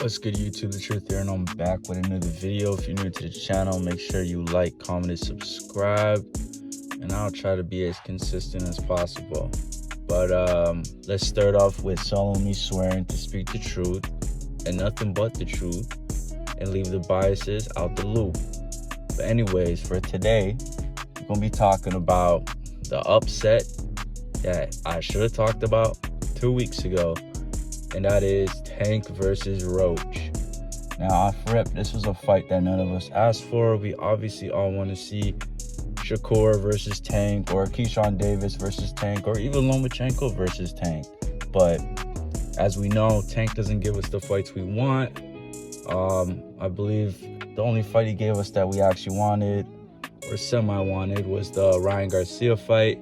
What's good, YouTube? The Truth here, and I'm back with another video. If you're new to the channel, make sure you like, comment, and subscribe, and I'll try to be as consistent as possible. But let's start off with solemnly swearing to speak the truth and nothing but the truth and leave the biases out the loop. But anyways, for today, we're going to be talking about the upset that I should have talked about 2 weeks ago, and that is Tank versus Roach. Now, off rip, this was a fight that none of us asked for. We obviously all want to see Shakur versus Tank, or Keyshawn Davis versus Tank, or even Lomachenko versus Tank. But as we know, Tank doesn't give us the fights we want. I believe the only fight he gave us that we actually wanted, or semi-wanted, was the Ryan Garcia fight.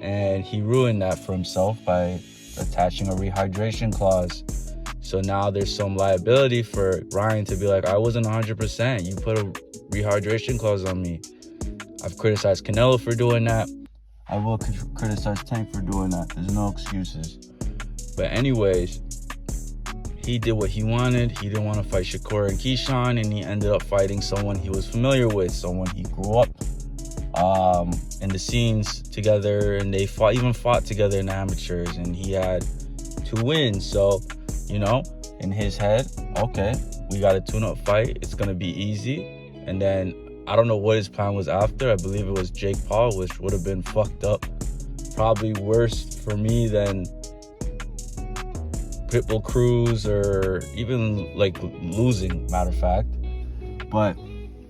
And he ruined that for himself by attaching a rehydration clause. So now there's some liability for Ryan to be like, I wasn't 100%. You put a rehydration clause on me. I've criticized Canelo for doing that. I will criticize Tank for doing that. There's no excuses. But anyways, he did what he wanted. He didn't want to fight Shakur and Keyshawn, and he ended up fighting someone he was familiar with, someone he grew up in the scenes together, and they even fought together in amateurs, and he had 2 wins. So, you know, in his head, okay, we got a tune-up fight. It's going to be easy. And then I don't know what his plan was after. I believe it was Jake Paul, which would have been fucked up. Probably worse for me than Pitbull Cruz, or even like losing, matter of fact. But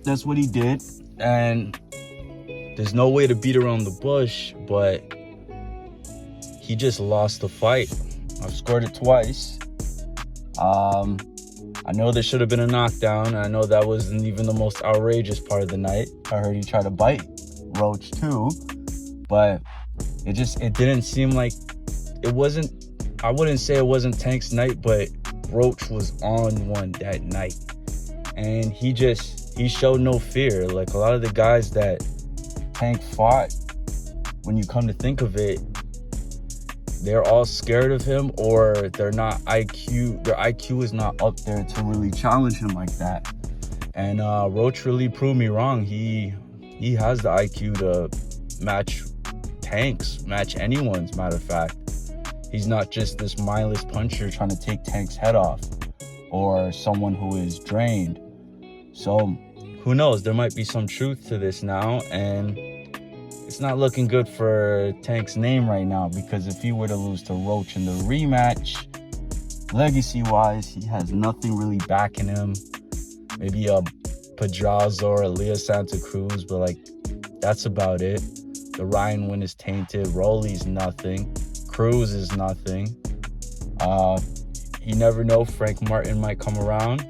that's what he did. And there's no way to beat around the bush, but he just lost the fight. I've scored it twice. I know there should have been a knockdown. I know that wasn't even the most outrageous part of the night. I heard he tried to bite Roach too, but it didn't seem like it wasn't. I wouldn't say it wasn't Tank's night, but Roach was on one that night, and he showed no fear. Like a lot of the guys that Tank fought, when you come to think of it, they're all scared of him, or their IQ is not up there to really challenge him like that. And Roach really proved me wrong. He has the IQ to match Tank's, match anyone's, matter of fact. He's not just this mindless puncher trying to take Tank's head off, or someone who is drained. So who knows, there might be some truth to this now, and it's not looking good for Tank's name right now, because if he were to lose to Roach in the rematch, legacy-wise, he has nothing really backing him. Maybe a Pedraza or a Leo Santa Cruz, but like, that's about it. The Ryan win is tainted. Rolly's nothing. Cruz is nothing. You never know, Frank Martin might come around,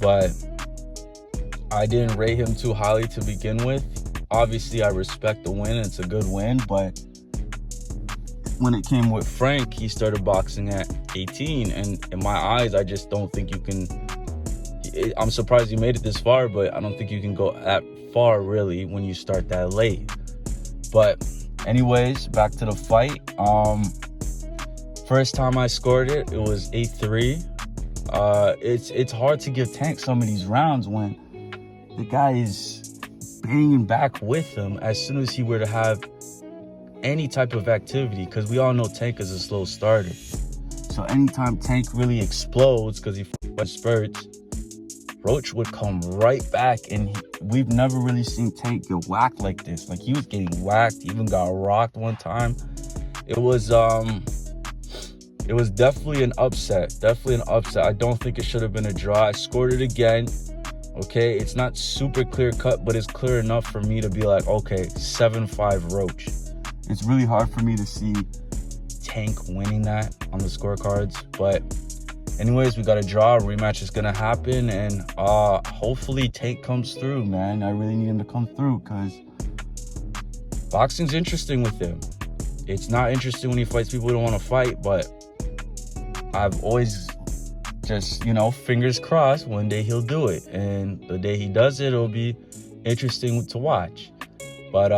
but I didn't rate him too highly to begin with. Obviously, I respect the win. It's a good win, but when it came with Frank, he started boxing at 18, and in my eyes, I just don't think you can. I'm surprised he made it this far, but I don't think you can go that far, really, when you start that late. But anyways, back to the fight. First time I scored it, it was 8-3. It's hard to give Tank some of these rounds when the guy is banging back with him as soon as he were to have any type of activity, because we all know Tank is a slow starter. So anytime Tank really explodes, because he spurts, Roach would come right back, and we've never really seen Tank get whacked like this. Like, he was getting whacked, even got rocked one time. It was definitely an upset. I don't think it should have been a draw. I scored it again. Okay, it's not super clear cut, but it's clear enough for me to be like, okay, 7-5 Roach. It's really hard for me to see Tank winning that on the scorecards. But anyways, we got a draw. A rematch is going to happen, and hopefully Tank comes through, man. I really need him to come through, because boxing's interesting with him. It's not interesting when he fights people who don't want to fight, but I've always just, fingers crossed, one day he'll do it. And the day he does it, it'll be interesting to watch. But,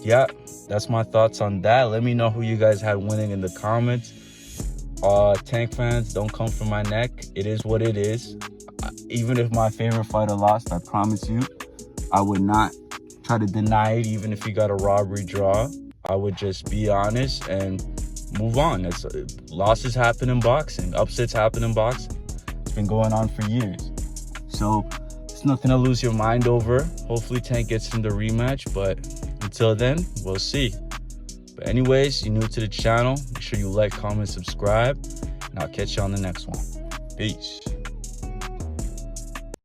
yeah, that's my thoughts on that. Let me know who you guys had winning in the comments. Tank fans, don't come for my neck. It is what it is. Even if my favorite fighter lost, I promise you, I would not try to deny it. Even if he got a robbery draw, I would just be honest and move on. Losses happen in boxing. Upsets happen in boxing. It's been going on for years. So it's nothing to lose your mind over. Hopefully Tank gets in the rematch, but until then, we'll see. But anyways, you're new to the channel, make sure you like, comment, subscribe, and I'll catch you on the next one. Peace.